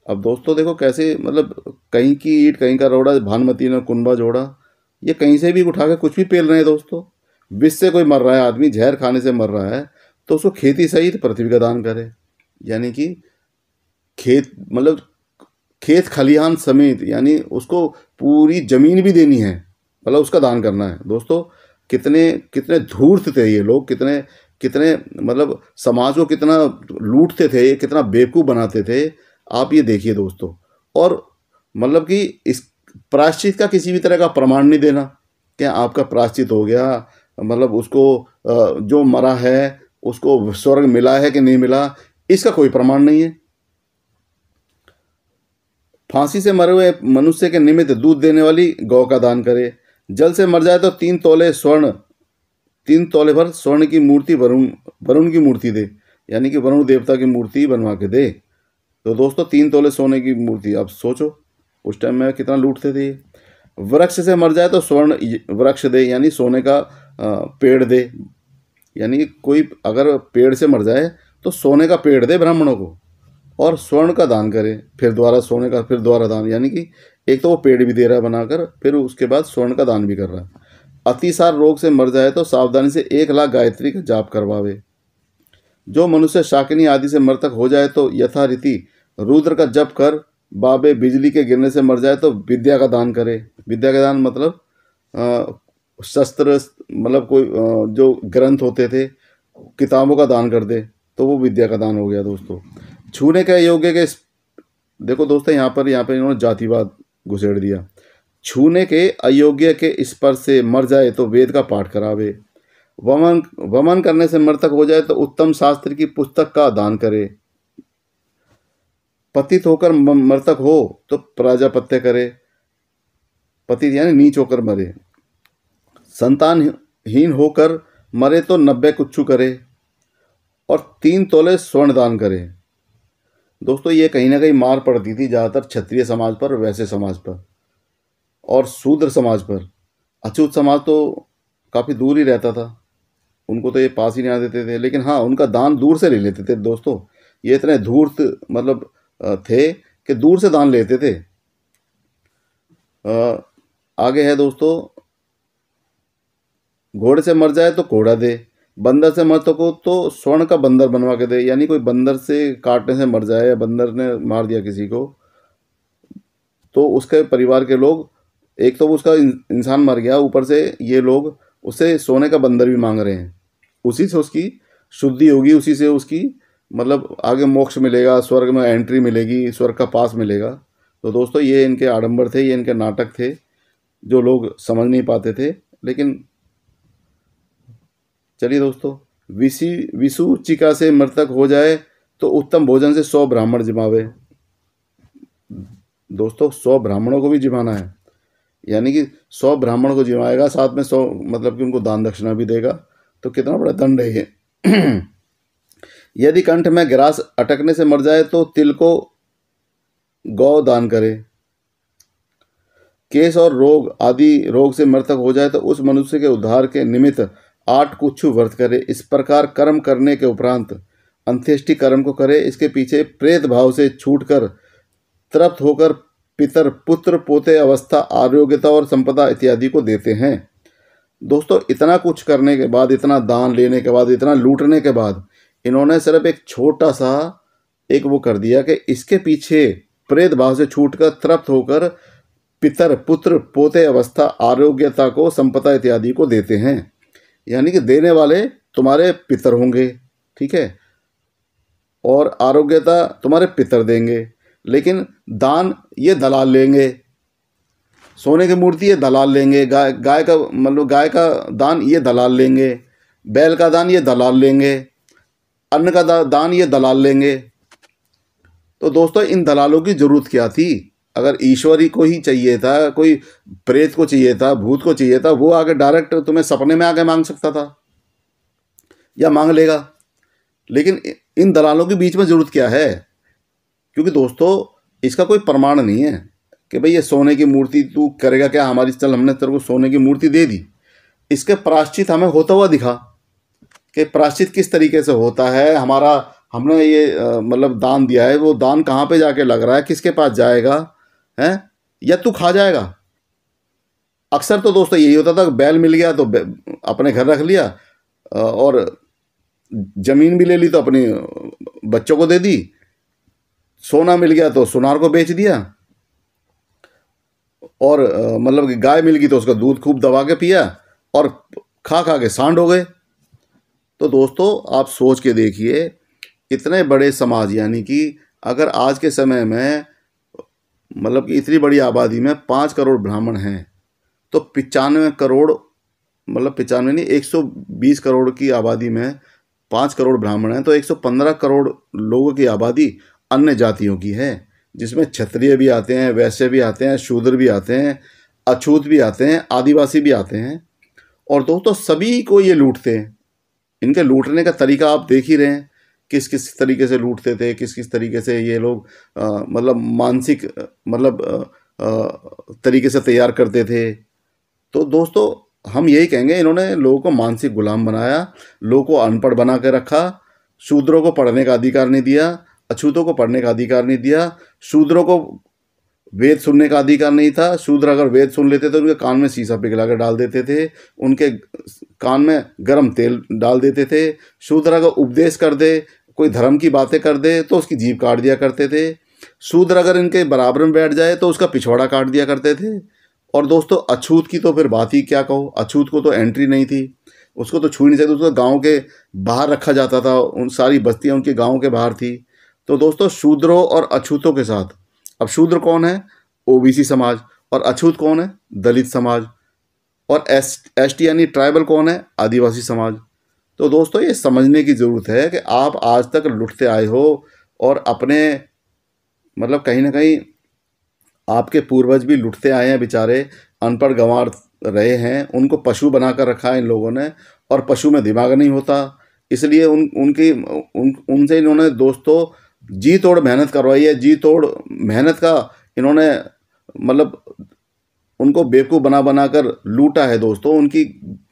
अब दोस्तों देखो कैसे, मतलब कहीं की ईंट कहीं का रोड़ा, भानुमती ने कुंबा जोड़ा, ये कहीं से भी उठा के कुछ भी पेल रहे हैं दोस्तों। विष से कोई मर रहा है, आदमी जहर खाने से मर रहा है, तो उसको खेती सहित पृथ्वी का दान करे। यानी कि खेत, मतलब खेत खलिहान समेत, यानी उसको पूरी जमीन भी देनी है, मतलब उसका दान करना है। दोस्तों कितने कितने धूर्त थे ये लोग, कितने कितने मतलब समाज को कितना लूटते थे, कितना बेवकूफ़ बनाते थे, आप ये देखिए दोस्तों। और मतलब कि इस प्रायश्चित का किसी भी तरह का प्रमाण नहीं देना, क्या आपका प्रायश्चित हो गया, मतलब उसको जो मरा है उसको स्वर्ग मिला है कि नहीं मिला, इसका कोई प्रमाण नहीं है। फांसी से मरे हुए मनुष्य के निमित्त दूध देने वाली गौ का दान करे। जल से मर जाए तो 3 तोले स्वर्ण, 3 तोले भर स्वर्ण की मूर्ति वरुण की मूर्ति दे, यानी कि वरुण देवता की मूर्ति बनवा के दे। तो दोस्तों 3 तोले सोने की मूर्ति, आप सोचो उस टाइम में कितना लूटते थे। वृक्ष से मर जाए तो स्वर्ण वृक्ष दे, यानी सोने का पेड़ दे, यानी कोई अगर पेड़ से मर जाए तो सोने का पेड़ दे ब्राह्मणों को, और स्वर्ण का दान करे, फिर दोबारा सोने का, फिर दोबारा दान, यानी कि एक तो वो पेड़ भी दे रहा है बनाकर, फिर उसके बाद स्वर्ण का दान भी कर रहा है। अतिसार रोग से मर जाए तो सावधानी से 1 लाख गायत्री का जाप करवावे। जो मनुष्य शाकिनी आदि से मृतक हो जाए तो यथारीति रुद्र का जप कर, बाबे बिजली के गिरने से मर जाए तो विद्या का दान करे। विद्या का दान मतलब शस्त्र, मतलब कोई जो ग्रंथ होते थे, किताबों का दान कर दे, तो वो विद्या का दान हो गया दोस्तों। छूने के योग्य के, देखो दोस्तों यहाँ पर इन्होंने जातिवाद घुसेड़ दिया। छूने के अयोग्य के स्पर्श से मर जाए तो वेद का पाठ करावे। वमन करने से मृतक हो जाए तो उत्तम शास्त्र की पुस्तक का दान करे। पतित होकर मृतक हो तो प्राजापत्य करे, पतित यानी नीच होकर मरे। संतानहीन होकर मरे तो 90 कुच्छू करे, और 3 तोले स्वर्ण दान करे। दोस्तों ये कहीं ना कहीं मार पड़ती थी ज़्यादातर क्षत्रिय समाज पर, वैश्य समाज पर और शूद्र समाज पर। अछूत समाज तो काफ़ी दूर ही रहता था, उनको तो ये पास ही नहीं आने देते थे, लेकिन हाँ उनका दान दूर से ले लेते थे दोस्तों। ये इतने धूर्त मतलब थे कि दूर से दान लेते थे। आगे है दोस्तों, घोड़े से मर जाए तो घोड़ा दे, बंदर से मर को तो स्वर्ण का बंदर बनवा के दे, यानी कोई बंदर से काटने से मर जाए या बंदर ने मार दिया किसी को, तो उसके परिवार के लोग, एक तो उसका इंसान मर गया, ऊपर से ये लोग उससे सोने का बंदर भी मांग रहे हैं। उसी से उसकी शुद्धि होगी, उसी से उसकी मतलब आगे मोक्ष मिलेगा, स्वर्ग में एंट्री मिलेगी, स्वर्ग का पास मिलेगा। तो दोस्तों ये इनके आडंबर थे, ये इनके नाटक थे जो लोग समझ नहीं पाते थे। लेकिन चलिए दोस्तों, विषुचिका से मृतक हो जाए तो उत्तम भोजन से 100 ब्राह्मण जिमावे। दोस्तों 100 ब्राह्मणों को भी जिमाना है, यानी कि 100 ब्राह्मण को जिमाएगा, साथ में 100 मतलब कि उनको दान दक्षिणा भी देगा। तो कितना बड़ा दंड है ये। यदि कंठ में ग्रास अटकने से मर जाए तो तिल को गौ दान करे। केस और रोग आदि रोग से मृतक हो जाए तो उस मनुष्य के उद्धार के निमित्त 8 कुच्छू व्रत करे। इस प्रकार कर्म करने के उपरांत अंत्येष्टि कर्म को करे। इसके पीछे प्रेत भाव से छूटकर तृप्त होकर पितर पुत्र पोते अवस्था आरोग्यता और संपदा इत्यादि को देते हैं। दोस्तों इतना कुछ करने के बाद, इतना दान लेने के बाद, इतना लूटने के बाद, इन्होंने सिर्फ एक छोटा सा एक वो कर दिया कि इसके पीछे प्रेत भाव से छूटकर तृप्त होकर पितर पुत्र पोते अवस्था आरोग्यता को संपदा इत्यादि को देते हैं। यानी कि देने वाले तुम्हारे पितर होंगे, ठीक है, और आरोग्यता तुम्हारे पितर देंगे, लेकिन दान ये दलाल लेंगे। सोने की मूर्ति ये दलाल लेंगे, गाय का मतलब गाय का दान ये दलाल लेंगे, बैल का दान ये दलाल लेंगे, अन्न का दान ये दलाल लेंगे। तो दोस्तों इन दलालों की ज़रूरत क्या थी? अगर ईश्वरी को ही चाहिए था, कोई प्रेत को चाहिए था, भूत को चाहिए था, वो आगे डायरेक्ट तुम्हें सपने में आके मांग सकता था या मांग लेगा। लेकिन इन दलालों के बीच में ज़रूरत क्या है? क्योंकि दोस्तों इसका कोई प्रमाण नहीं है कि भाई ये सोने की मूर्ति तू करेगा क्या हमारी, चल हमने तेरे को सोने की मूर्ति दे दी, इसके प्रायश्चित हमें होता हुआ दिखा। कि प्रायश्चित किस तरीके से होता है, हमारा हमने ये मतलब दान दिया है, वो दान कहाँ पे जाके लग रहा है, किसके पास जाएगा, है, या तू खा जाएगा। अक्सर तो दोस्तों यही होता था, बैल मिल गया तो अपने घर रख लिया, और जमीन भी ले ली तो अपने बच्चों को दे दी, सोना मिल गया तो सोनार को बेच दिया, और मतलब कि गाय मिल गई तो उसका दूध खूब दबा के पिया, और खा खा के सांड हो गए। तो दोस्तों आप सोच के देखिए, इतने बड़े समाज, यानी कि अगर आज के समय में मतलब कि इतनी बड़ी आबादी में 5 करोड़ ब्राह्मण हैं, तो 95 करोड़, मतलब 95 नहीं, 120 करोड़ की आबादी में 5 करोड़ ब्राह्मण हैं, तो 115 करोड़ लोगों की आबादी अन्य जातियों की है, जिसमें क्षत्रिय भी आते हैं, वैश्य भी आते हैं, शूद्र भी आते हैं, अछूत भी आते हैं, आदिवासी भी आते हैं। और दोस्तों सभी को ये लूटते हैं। इनके लूटने का तरीका आप देख ही रहे हैं, किस किस तरीके से लूटते थे, किस किस तरीके से ये लोग मतलब मानसिक मतलब तरीके से तैयार करते थे। तो दोस्तों हम यही कहेंगे, इन्होंने लोगों को मानसिक गुलाम बनाया, लोगों को अनपढ़ बना के रखा, शूद्रों को पढ़ने का अधिकार नहीं दिया, अछूतों को पढ़ने का अधिकार नहीं दिया, शूद्रों को वेद सुनने का अधिकार नहीं था। शूद्र अगर वेद सुन लेते तो उनके कान में शीशा पिघला कर डाल देते थे, उनके कान में गर्म तेल डाल देते थे। शूद्र अगर उपदेश कर दे, कोई धर्म की बातें कर दे तो उसकी जीभ काट दिया करते थे। शूद्र अगर इनके बराबर में बैठ जाए तो उसका पिछवाड़ा काट दिया करते थे। और दोस्तों अछूत की तो फिर बात ही क्या कहो, अछूत को तो एंट्री नहीं थी, उसको तो छू ही नहीं सकते, उसको गाँव के बाहर रखा जाता था, उन सारी बस्तियाँ उनके गाँव के बाहर थी। तो दोस्तों शूद्रों और अछूतों के साथ, अब शूद्र कौन है, ओबीसी समाज, और अछूत कौन है, दलित समाज, और एसटी यानी ट्राइबल कौन है, आदिवासी समाज। तो दोस्तों ये समझने की ज़रूरत है कि आप आज तक लुटते आए हो, और अपने मतलब कहीं ना कहीं आपके पूर्वज भी लुटते आए हैं बेचारे, अनपढ़ गंवार रहे हैं, उनको पशु बनाकर रखा है इन लोगों ने, और पशु में दिमाग नहीं होता, इसलिए उनसे इन्होंने दोस्तों जी तोड़ मेहनत करवाई है। जी तोड़ मेहनत का इन्होंने मतलब उनको बेवकूफ़ बना बना कर लूटा है दोस्तों। उनकी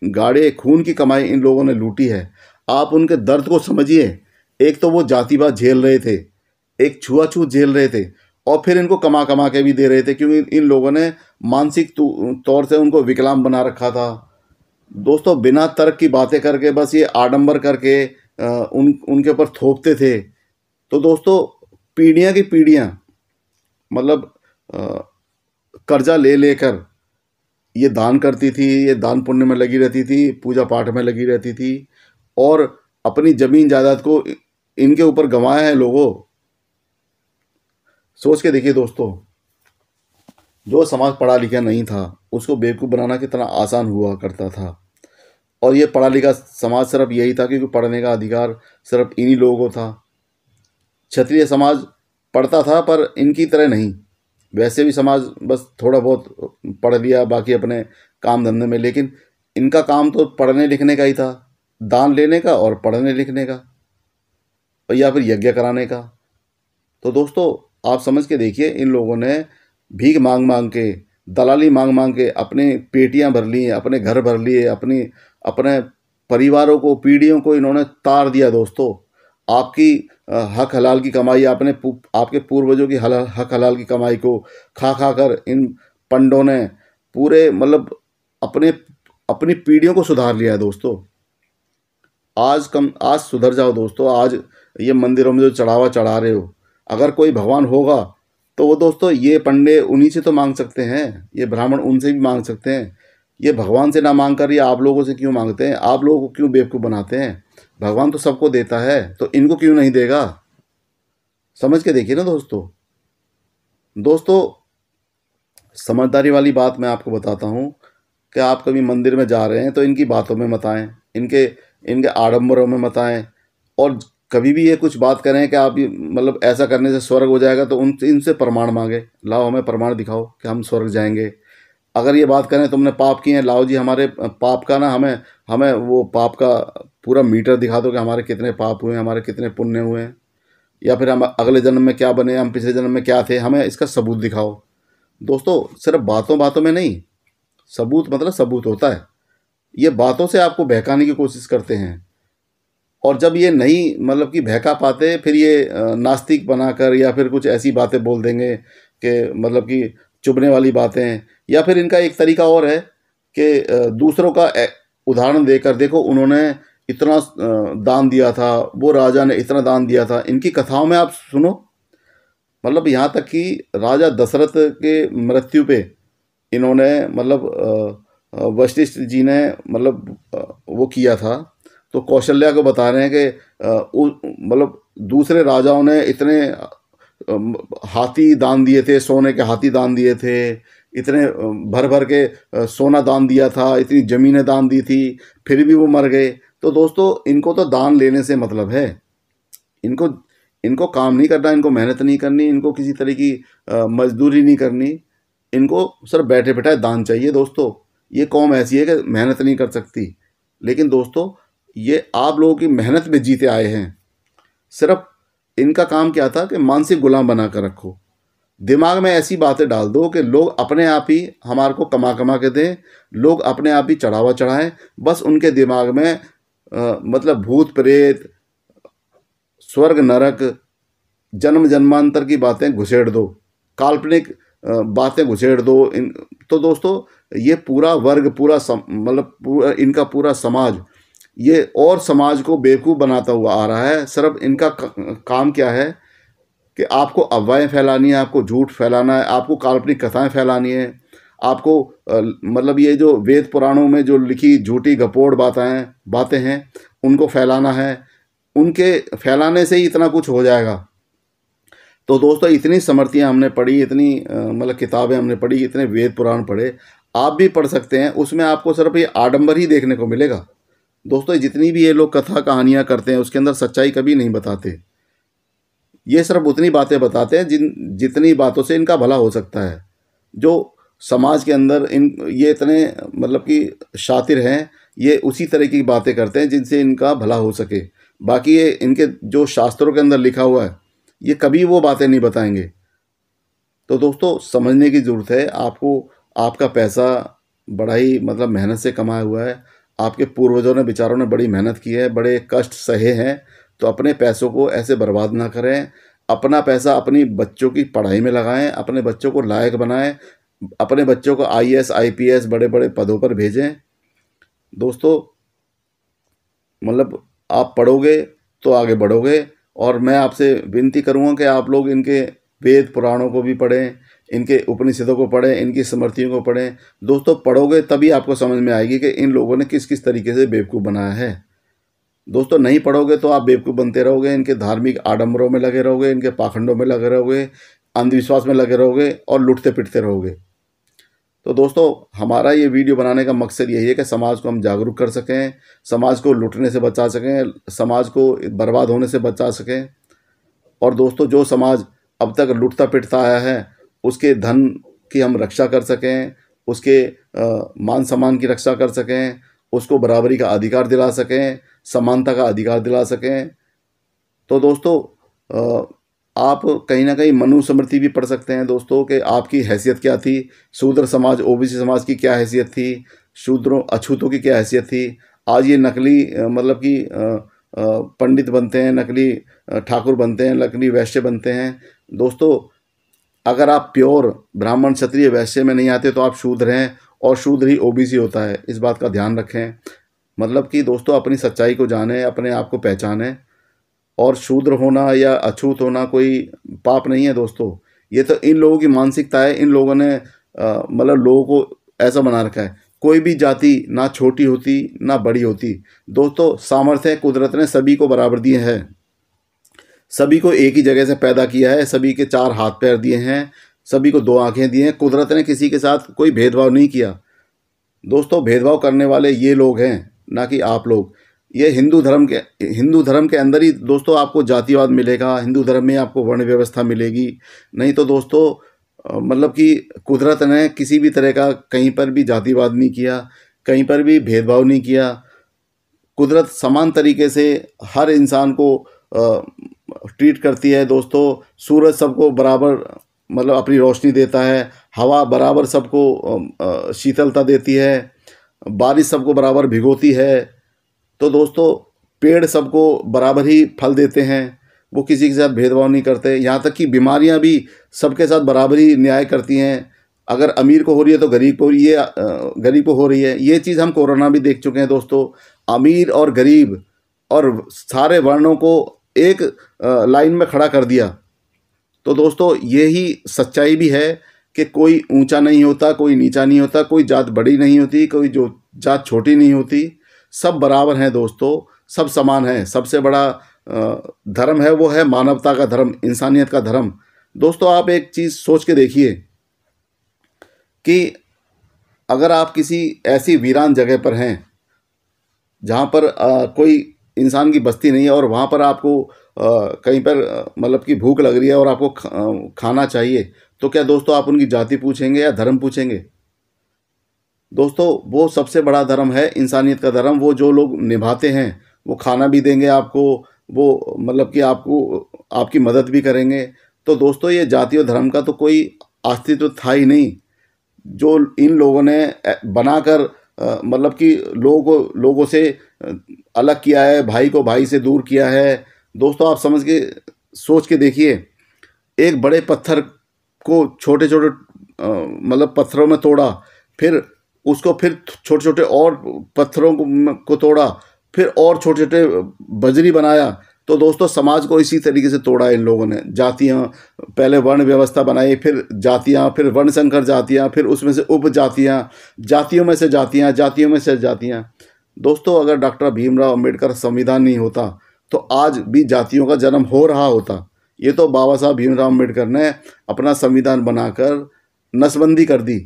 गाढ़े खून की कमाई इन लोगों ने लूटी है। आप उनके दर्द को समझिए। एक तो वो जातिवाद झेल रहे थे, एक छुआछूत झेल रहे थे, और फिर इनको कमा कमा के भी दे रहे थे, क्योंकि इन लोगों ने मानसिक तौर से उनको विकलांग बना रखा था। दोस्तों बिना तर्क की बातें करके, बस ये आडंबर करके उनके ऊपर थोपते थे। तो दोस्तों पीढ़ियाँ की पीढ़ियाँ मतलब कर्जा ले लेकर ये दान करती थी, ये दान पुण्य में लगी रहती थी, पूजा पाठ में लगी रहती थी, और अपनी ज़मीन जायदाद को इनके ऊपर गंवाया है लोगों। सोच के देखिए दोस्तों, जो समाज पढ़ा लिखा नहीं था उसको बेवकूफ़ बनाना कितना आसान हुआ करता था। और ये पढ़ा लिखा समाज सिर्फ यही था क्योंकि पढ़ने का अधिकार सिर्फ इन्हीं लोगों को था। क्षत्रिय समाज पढ़ता था पर इनकी तरह नहीं, वैसे भी समाज बस थोड़ा बहुत पढ़ लिया, बाकी अपने काम धंधे में, लेकिन इनका काम तो पढ़ने लिखने का ही था, दान लेने का और पढ़ने लिखने का, या फिर यज्ञ कराने का। तो दोस्तों आप समझ के देखिए, इन लोगों ने भीख मांग मांग के, दलाली मांग मांग के अपने पेटियां भर ली, अपने घर भर लिए, अपने परिवारों को, पीढ़ियों को इन्होंने तार दिया दोस्तों। आपकी हक हलाल की कमाई, आपके पूर्वजों की हक हलाल की कमाई को खा खा कर इन पंडों ने पूरे मतलब अपनी पीढ़ियों को सुधार लिया है दोस्तों। आज सुधर जाओ दोस्तों। आज ये मंदिरों में जो चढ़ावा चढ़ा रहे हो, अगर कोई भगवान होगा तो वो दोस्तों ये पंडे उन्हीं से तो मांग सकते हैं, ये ब्राह्मण उनसे भी मांग सकते हैं। ये भगवान से ना मांग कर ये आप लोगों से क्यों मांगते हैं? आप लोगों को क्यों बेवकूफ़ बनाते हैं? भगवान तो सबको देता है, तो इनको क्यों नहीं देगा? समझ के देखिए ना दोस्तों। दोस्तों समझदारी वाली बात मैं आपको बताता हूँ कि आप कभी मंदिर में जा रहे हैं तो इनकी बातों में मत आएँ, इनके आडंबरों में मत आएँ। और कभी भी ये कुछ बात करें कि आप मतलब ऐसा करने से स्वर्ग हो जाएगा, तो इनसे प्रमाण मांगे, लाओ हमें प्रमाण दिखाओ कि हम स्वर्ग जाएंगे। अगर ये बात करें तुमने पाप किए हैं, लाओ जी हमारे पाप का ना हमें वो पाप का पूरा मीटर दिखा दो कि हमारे कितने पाप हुए हैं, हमारे कितने पुण्य हुए हैं, या फिर हम अगले जन्म में क्या बने, हम पिछले जन्म में क्या थे, हमें इसका सबूत दिखाओ। दोस्तों सिर्फ बातों बातों में नहीं, सबूत मतलब सबूत होता है। ये बातों से आपको बहकाने की कोशिश करते हैं, और जब ये नहीं मतलब कि बहका पाते, फिर ये नास्तिक बनाकर या फिर कुछ ऐसी बातें बोल देंगे कि मतलब कि चुभने वाली बातें। या फिर इनका एक तरीका और है कि दूसरों का उदाहरण देकर, देखो उन्होंने इतना दान दिया था, वो राजा ने इतना दान दिया था। इनकी कथाओं में आप सुनो, मतलब यहाँ तक कि राजा दशरथ के मृत्यु पे इन्होंने मतलब वशिष्ठ जी ने मतलब वो किया था, तो कौशल्या को बता रहे हैं कि मतलब दूसरे राजाओं ने इतने हाथी दान दिए थे, सोने के हाथी दान दिए थे, इतने भर भर के सोना दान दिया था, इतनी ज़मीनें दान दी थी, फिर भी वो मर गए। तो दोस्तों इनको तो दान लेने से मतलब है, इनको इनको काम नहीं करना, इनको मेहनत नहीं करनी, इनको किसी तरह की मजदूरी नहीं करनी, इनको सिर्फ बैठे बैठाए दान चाहिए। दोस्तों ये कौम ऐसी है कि मेहनत नहीं कर सकती, लेकिन दोस्तों ये आप लोगों की मेहनत में जीते आए हैं। सिर्फ इनका काम क्या था कि मानसिक गुलाम बना कर रखो, दिमाग में ऐसी बातें डाल दो कि लोग अपने आप ही हमारे को कमा कमा के दें, लोग अपने आप ही चढ़ावा चढ़ाएं। बस उनके दिमाग में मतलब भूत प्रेत, स्वर्ग नरक, जन्म जन्मांतर की बातें घुसेड़ दो, काल्पनिक बातें घुसेड़ दो। तो दोस्तों ये पूरा वर्ग, पूरा मतलब पूरा इनका पूरा समाज, ये और समाज को बेवकूफ़ बनाता हुआ आ रहा है। सिर्फ इनका काम क्या है कि आपको अफवाहें फैलानी है, आपको झूठ फैलाना है, आपको काल्पनिक कथाएं फैलानी है, आपको मतलब ये जो वेद पुराणों में जो लिखी झूठी गपोड़ बातें हैं उनको फैलाना है। उनके फैलाने से ही इतना कुछ हो जाएगा। तो दोस्तों इतनी स्मृतियाँ हमने पढ़ी, इतनी मतलब किताबें हमने पढ़ी, इतने वेद पुराण पढ़े, आप भी पढ़ सकते हैं। उसमें आपको सिर्फ ये आडंबर ही देखने को मिलेगा। दोस्तों जितनी भी ये लोग कथा कहानियाँ करते हैं उसके अंदर सच्चाई कभी नहीं बताते। ये सिर्फ उतनी बातें बताते हैं जितनी बातों से इनका भला हो सकता है। जो समाज के अंदर ये इतने मतलब कि शातिर हैं, ये उसी तरह की बातें करते हैं जिनसे इनका भला हो सके। बाकी ये इनके जो शास्त्रों के अंदर लिखा हुआ है, ये कभी वो बातें नहीं बताएंगे। तो दोस्तों समझने की ज़रूरत है आपको। आपका पैसा बड़ा ही मतलब मेहनत से कमाया हुआ है, आपके पूर्वजों ने बेचारों ने बड़ी मेहनत की है, बड़े कष्ट सहे हैं। तो अपने पैसों को ऐसे बर्बाद ना करें। अपना पैसा अपनी बच्चों की पढ़ाई में लगाएं, अपने बच्चों को लायक बनाएं, अपने बच्चों को आईएएस आईपीएस बड़े बड़े पदों पर भेजें। दोस्तों मतलब आप पढ़ोगे तो आगे बढ़ोगे। और मैं आपसे विनती करूँगा कि आप लोग इनके वेद पुराणों को भी पढ़ें, इनके उपनिषदों को पढ़ें, इनकी स्मृतियों को पढ़ें। दोस्तों पढ़ोगे तभी आपको समझ में आएगी कि इन लोगों ने किस किस तरीके से बेवकूफ़ बनाया है। दोस्तों नहीं पढ़ोगे तो आप बेवकूफ़ बनते रहोगे, इनके धार्मिक आडंबरों में लगे रहोगे, इनके पाखंडों में लगे रहोगे, अंधविश्वास में लगे रहोगे और लुटते पिटते रहोगे। तो दोस्तों हमारा ये वीडियो बनाने का मकसद यही है कि समाज को हम जागरूक कर सकें, समाज को लुटने से बचा सकें, समाज को बर्बाद होने से बचा सकें। और दोस्तों जो समाज अब तक लुटता पिटता आया है उसके धन की हम रक्षा कर सकें, उसके मान सम्मान की रक्षा कर सकें, उसको बराबरी का अधिकार दिला सकें, समानता का अधिकार दिला सकें। तो दोस्तों आप कहीं ना कहीं मनुस्मृति भी पढ़ सकते हैं दोस्तों कि आपकी हैसियत क्या थी, शूद्र समाज ओबीसी समाज की क्या हैसियत थी, शूद्रों अछूतों की क्या हैसियत थी। आज ये नकली मतलब कि पंडित बनते हैं, नकली ठाकुर बनते हैं, नकली वैश्य बनते हैं। दोस्तों अगर आप प्योर ब्राह्मण क्षत्रिय वैश्य में नहीं आते तो आप शूद्र हैं, और शूद्र ही ओबीसी होता है। इस बात का ध्यान रखें। मतलब कि दोस्तों अपनी सच्चाई को जानें, अपने आप को पहचानें। और शूद्र होना या अछूत होना कोई पाप नहीं है दोस्तों, ये तो इन लोगों की मानसिकता है। इन लोगों ने मतलब लोगों को ऐसा बना रखा है। कोई भी जाति ना छोटी होती ना बड़ी होती। दोस्तों सामर्थ्य कुदरत ने सभी को बराबर दिए हैं, सभी को एक ही जगह से पैदा किया है, सभी के 4 हाथ पैर दिए हैं, सभी को 2 आंखें दी हैं। कुदरत ने किसी के साथ कोई भेदभाव नहीं किया। दोस्तों भेदभाव करने वाले ये लोग हैं, ना कि आप लोग। ये हिंदू धर्म के अंदर ही दोस्तों आपको जातिवाद मिलेगा, हिंदू धर्म में आपको वर्ण व्यवस्था मिलेगी। नहीं तो दोस्तों मतलब कि कुदरत ने किसी भी तरह का कहीं पर भी जातिवाद नहीं किया, कहीं पर भी भेदभाव नहीं किया। कुदरत समान तरीके से हर इंसान को ट्रीट करती है दोस्तों। सूरज सबको बराबर मतलब अपनी रोशनी देता है, हवा बराबर सबको शीतलता देती है, बारिश सबको बराबर भिगोती है। तो दोस्तों पेड़ सबको बराबर ही फल देते हैं, वो किसी के साथ भेदभाव नहीं करते। यहाँ तक कि बीमारियाँ भी सबके साथ बराबर ही न्याय करती हैं। अगर अमीर को हो रही है तो गरीब को गरीब को हो रही है। ये चीज़ हम कोरोना भी देख चुके हैं दोस्तों। अमीर और गरीब और सारे वर्णों को एक लाइन में खड़ा कर दिया। तो दोस्तों यही सच्चाई भी है कि कोई ऊंचा नहीं होता, कोई नीचा नहीं होता, कोई जात बड़ी नहीं होती, कोई जो जात छोटी नहीं होती, सब बराबर हैं दोस्तों, सब समान हैं। सबसे बड़ा धर्म है वो है मानवता का धर्म, इंसानियत का धर्म। दोस्तों आप एक चीज़ सोच के देखिए कि अगर आप किसी ऐसी वीरान जगह पर हैं जहाँ पर कोई इंसान की बस्ती नहीं है और वहाँ पर आपको कहीं पर मतलब कि भूख लग रही है और आपको खाना चाहिए, तो क्या दोस्तों आप उनकी जाति पूछेंगे या धर्म पूछेंगे? दोस्तों वो सबसे बड़ा धर्म है इंसानियत का धर्म। वो जो लोग निभाते हैं वो खाना भी देंगे आपको, वो मतलब कि आपको आपकी मदद भी करेंगे। तो दोस्तों ये जाति और धर्म का तो कोई अस्तित्व था ही नहीं। जो इन लोगों ने बनाकर मतलब कि लोगों से अलग किया है, भाई को भाई से दूर किया है। दोस्तों आप सोच के देखिए, एक बड़े पत्थर को छोटे छोटे मतलब पत्थरों में तोड़ा, फिर उसको फिर छोटे छोटे और पत्थरों को तोड़ा, फिर और छोटे छोटे बजरी बनाया। तो दोस्तों समाज को इसी तरीके से तोड़ा इन लोगों ने। जातियाँ, पहले वर्ण व्यवस्था बनाई, फिर जातियाँ, फिर वर्ण संकर जातियाँ, फिर उसमें से उप जातियाँ, जातियों में से जातियाँ, जातियों में से जातियाँ। दोस्तों अगर डॉक्टर भीमराव अंबेडकर संविधान नहीं होता तो आज भी जातियों का जन्म हो रहा होता। ये तो बाबा साहब भीमराव अंबेडकर ने अपना संविधान बनाकर नसबंदी कर दी।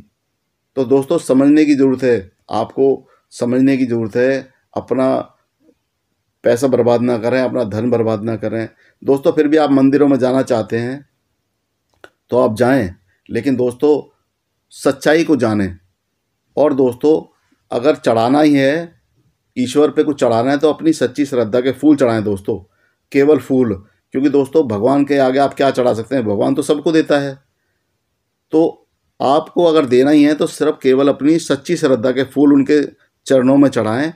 तो दोस्तों समझने की ज़रूरत है, आपको समझने की ज़रूरत है। अपना पैसा बर्बाद ना करें, अपना धन बर्बाद ना करें। दोस्तों फिर भी आप मंदिरों में जाना चाहते हैं तो आप जाएं, लेकिन दोस्तों सच्चाई को जानें। और दोस्तों अगर चढ़ाना ही है, ईश्वर पे कुछ चढ़ाना है, तो अपनी सच्ची श्रद्धा के फूल चढ़ाएं दोस्तों, केवल फूल। क्योंकि दोस्तों भगवान के आगे आप क्या चढ़ा सकते हैं? भगवान तो सबको देता है। तो आपको अगर देना ही है तो सिर्फ केवल अपनी सच्ची श्रद्धा के फूल उनके चरणों में चढ़ाएं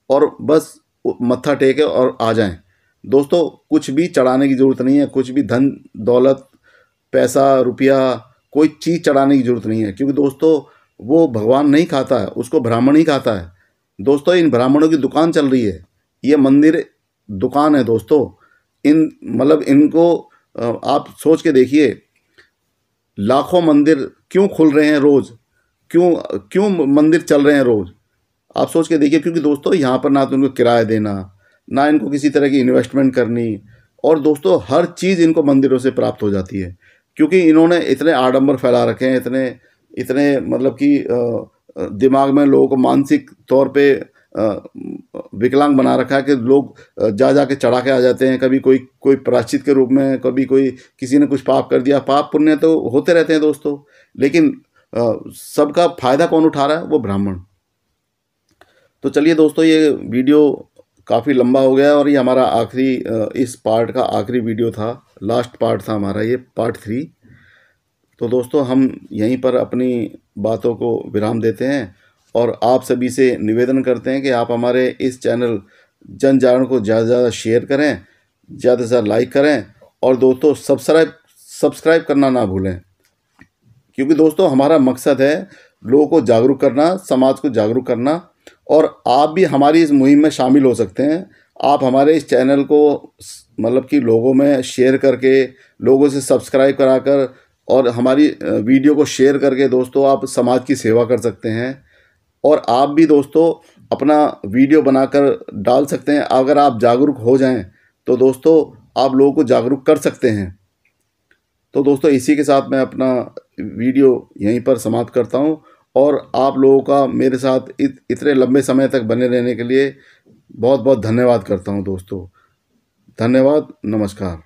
और बस मत्था टेके और आ जाएं। दोस्तों कुछ भी चढ़ाने की ज़रूरत नहीं है, कुछ भी धन दौलत पैसा रुपया कोई चीज़ चढ़ाने की ज़रूरत नहीं है। क्योंकि दोस्तों वो भगवान नहीं खाता है, उसको ब्राह्मण ही खाता है। दोस्तों इन ब्राह्मणों की दुकान चल रही है, ये मंदिर दुकान है दोस्तों। इनको आप सोच के देखिए, लाखों मंदिर क्यों खुल रहे हैं रोज़, क्यों मंदिर चल रहे हैं रोज़? आप सोच के देखिए। क्योंकि दोस्तों यहाँ पर ना तो उनको किराया देना, ना इनको किसी तरह की इन्वेस्टमेंट करनी, और दोस्तों हर चीज़ इनको मंदिरों से प्राप्त हो जाती है। क्योंकि इन्होंने इतने आडंबर फैला रखे हैं, इतने मतलब कि दिमाग में लोगों को मानसिक तौर पे विकलांग बना रखा है कि लोग जा के चढ़ा के आ जाते हैं। कभी कोई प्रायश्चित के रूप में, कभी किसी ने कुछ पाप कर दिया। पाप पुण्य तो होते रहते हैं दोस्तों, लेकिन सबका फायदा कौन उठा रहा है? वो ब्राह्मण। तो चलिए दोस्तों ये वीडियो काफ़ी लंबा हो गया और ये हमारा आखिरी इस पार्ट का आखिरी वीडियो था, लास्ट पार्ट था हमारा ये पार्ट 3। तो दोस्तों हम यहीं पर अपनी बातों को विराम देते हैं और आप सभी से निवेदन करते हैं कि आप हमारे इस चैनल जन जागरण को ज़्यादा से ज़्यादा शेयर करें, ज़्यादा से ज़्यादा लाइक करें, और दोस्तों सब्सक्राइब करना ना भूलें। क्योंकि दोस्तों हमारा मकसद है लोगों को जागरूक करना, समाज को जागरूक करना, और आप भी हमारी इस मुहिम में शामिल हो सकते हैं। आप हमारे इस चैनल को मतलब कि लोगों में शेयर करके, लोगों से सब्सक्राइब कराकर और हमारी वीडियो को शेयर करके दोस्तों आप समाज की सेवा कर सकते हैं। और आप भी दोस्तों अपना वीडियो बनाकर डाल सकते हैं। अगर आप जागरूक हो जाएं तो दोस्तों आप लोगों को जागरूक कर सकते हैं। तो दोस्तों इसी के साथ मैं अपना वीडियो यहीं पर समाप्त करता हूं, और आप लोगों का मेरे साथ इतने लंबे समय तक बने रहने के लिए बहुत बहुत धन्यवाद करता हूं दोस्तों। धन्यवाद, नमस्कार।